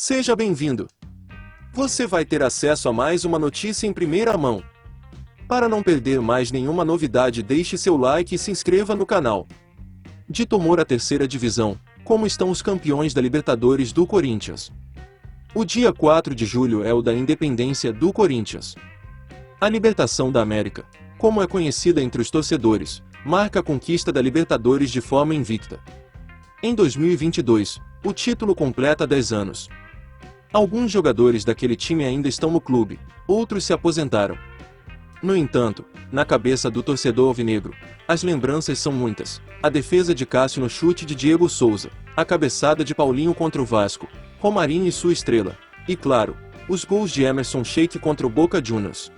Seja bem-vindo! Você vai ter acesso a mais uma notícia em primeira mão. Para não perder mais nenhuma novidade, deixe seu like e se inscreva no canal. De Tomor à terceira divisão, como estão os campeões da Libertadores do Corinthians? O dia 4 de julho é o da independência do Corinthians. A Libertação da América, como é conhecida entre os torcedores, marca a conquista da Libertadores de forma invicta. Em 2022, o título completa 10 anos. Alguns jogadores daquele time ainda estão no clube, outros se aposentaram. No entanto, na cabeça do torcedor alvinegro, as lembranças são muitas. A defesa de Cássio no chute de Diego Souza, a cabeçada de Paulinho contra o Vasco, Romarinho e sua estrela, e claro, os gols de Emerson Sheik contra o Boca Juniors.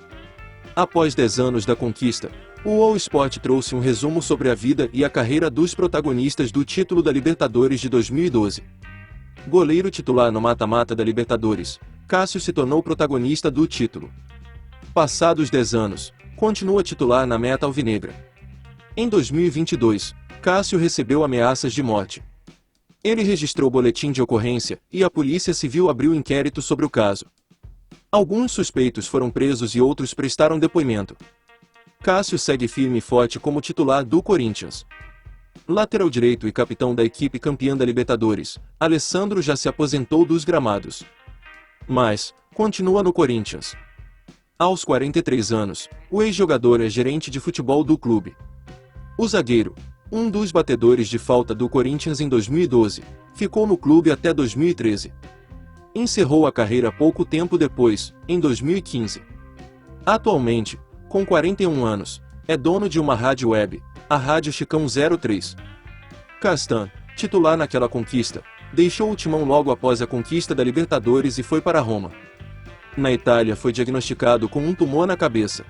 Após 10 anos da conquista, o All Sport trouxe um resumo sobre a vida e a carreira dos protagonistas do título da Libertadores de 2012. Goleiro titular no mata-mata da Libertadores, Cássio se tornou protagonista do título. Passados 10 anos, continua titular na meta alvinegra. Em 2022, Cássio recebeu ameaças de morte. Ele registrou boletim de ocorrência, e a Polícia Civil abriu inquérito sobre o caso. Alguns suspeitos foram presos e outros prestaram depoimento. Cássio segue firme e forte como titular do Corinthians. Lateral direito e capitão da equipe campeã da Libertadores, Alessandro já se aposentou dos gramados. Mas, continua no Corinthians. Aos 43 anos, o ex-jogador é gerente de futebol do clube. O zagueiro, um dos batedores de falta do Corinthians em 2012, ficou no clube até 2013. Encerrou a carreira pouco tempo depois, em 2015. Atualmente, com 41 anos, é dono de uma rádio web, a Rádio Chicão 03. Castan, titular naquela conquista, deixou o timão logo após a conquista da Libertadores e foi para Roma. Na Itália foi diagnosticado com um tumor na cabeça.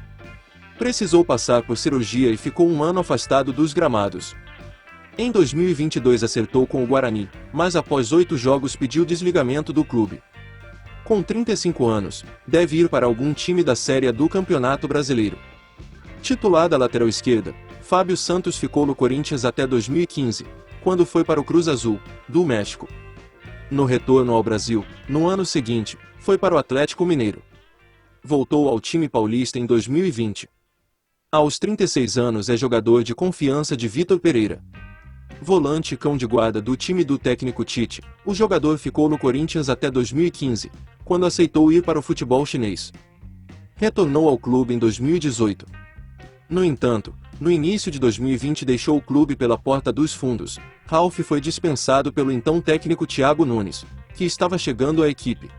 Precisou passar por cirurgia e ficou um ano afastado dos gramados. Em 2022 acertou com o Guarani, mas após 8 jogos pediu desligamento do clube. Com 35 anos, deve ir para algum time da Série A do Campeonato Brasileiro. Titular da lateral esquerda, Fábio Santos ficou no Corinthians até 2015, quando foi para o Cruz Azul, do México. No retorno ao Brasil, no ano seguinte, foi para o Atlético Mineiro. Voltou ao time paulista em 2020. Aos 36 anos é jogador de confiança de Vitor Pereira. Volante e cão de guarda do time do técnico Tite, o jogador ficou no Corinthians até 2015, quando aceitou ir para o futebol chinês. Retornou ao clube em 2018. No entanto, no início de 2020 deixou o clube pela porta dos fundos. Ralf foi dispensado pelo então técnico Thiago Nunes, que estava chegando à equipe.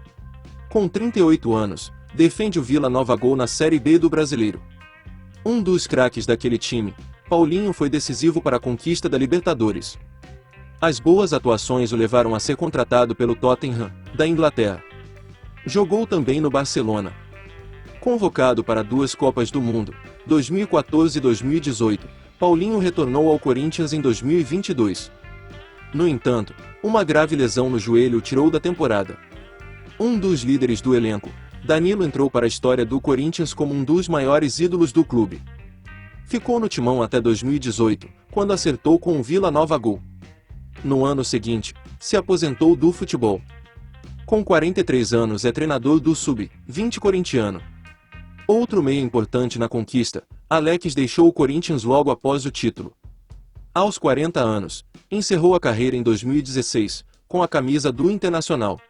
Com 38 anos, defende o Vila Nova Gol na Série B do Brasileiro. Um dos craques daquele time, Paulinho, foi decisivo para a conquista da Libertadores. As boas atuações o levaram a ser contratado pelo Tottenham, da Inglaterra. Jogou também no Barcelona. Convocado para 2 Copas do Mundo, 2014 e 2018, Paulinho retornou ao Corinthians em 2022. No entanto, uma grave lesão no joelho o tirou da temporada. Um dos líderes do elenco, Danilo, entrou para a história do Corinthians como um dos maiores ídolos do clube. Ficou no timão até 2018, quando acertou com o Vila Nova Gol. No ano seguinte, se aposentou do futebol. Com 43 anos é treinador do Sub-20 corintiano. Outro meia importante na conquista, Alex deixou o Corinthians logo após o título. Aos 40 anos, encerrou a carreira em 2016, com a camisa do Internacional.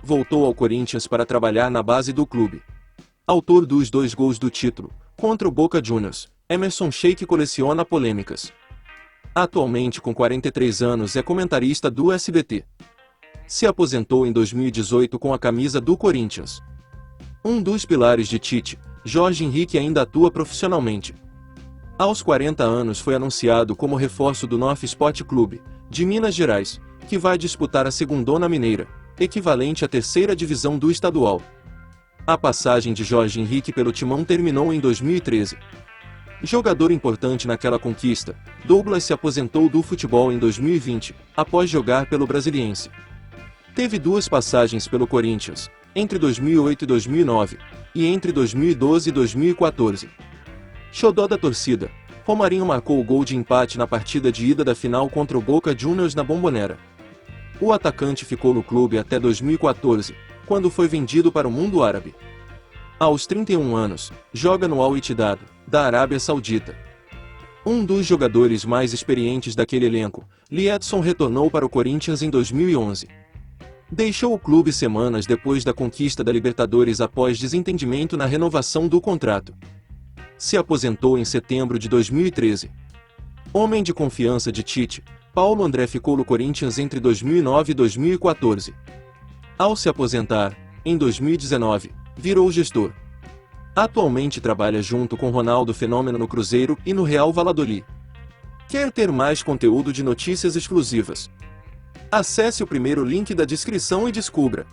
Voltou ao Corinthians para trabalhar na base do clube. Autor dos 2 gols do título, contra o Boca Juniors, Emerson Sheik coleciona polêmicas. Atualmente com 43 anos é comentarista do SBT. Se aposentou em 2018 com a camisa do Corinthians. Um dos pilares de Tite, Jorge Henrique, ainda atua profissionalmente. Aos 40 anos foi anunciado como reforço do North Sport Clube, de Minas Gerais, que vai disputar a Segundona Mineira, equivalente à terceira divisão do estadual. A passagem de Jorge Henrique pelo timão terminou em 2013. Jogador importante naquela conquista, Douglas se aposentou do futebol em 2020, após jogar pelo Brasiliense. Teve 2 passagens pelo Corinthians, entre 2008 e 2009, e entre 2012 e 2014. Xodó da torcida, Romarinho marcou o gol de empate na partida de ida da final contra o Boca Juniors na Bombonera. O atacante ficou no clube até 2014, quando foi vendido para o mundo árabe. Aos 31 anos, joga no Al Ittihad, da Arábia Saudita. Um dos jogadores mais experientes daquele elenco, Lee Edson retornou para o Corinthians em 2011. Deixou o clube semanas depois da conquista da Libertadores após desentendimento na renovação do contrato. Se aposentou em setembro de 2013. Homem de confiança de Tite, Paulo André ficou no Corinthians entre 2009 e 2014. Ao se aposentar, em 2019, virou gestor. Atualmente trabalha junto com Ronaldo Fenômeno no Cruzeiro e no Real Valladolid. Quer ter mais conteúdo de notícias exclusivas? Acesse o primeiro link da descrição e descubra.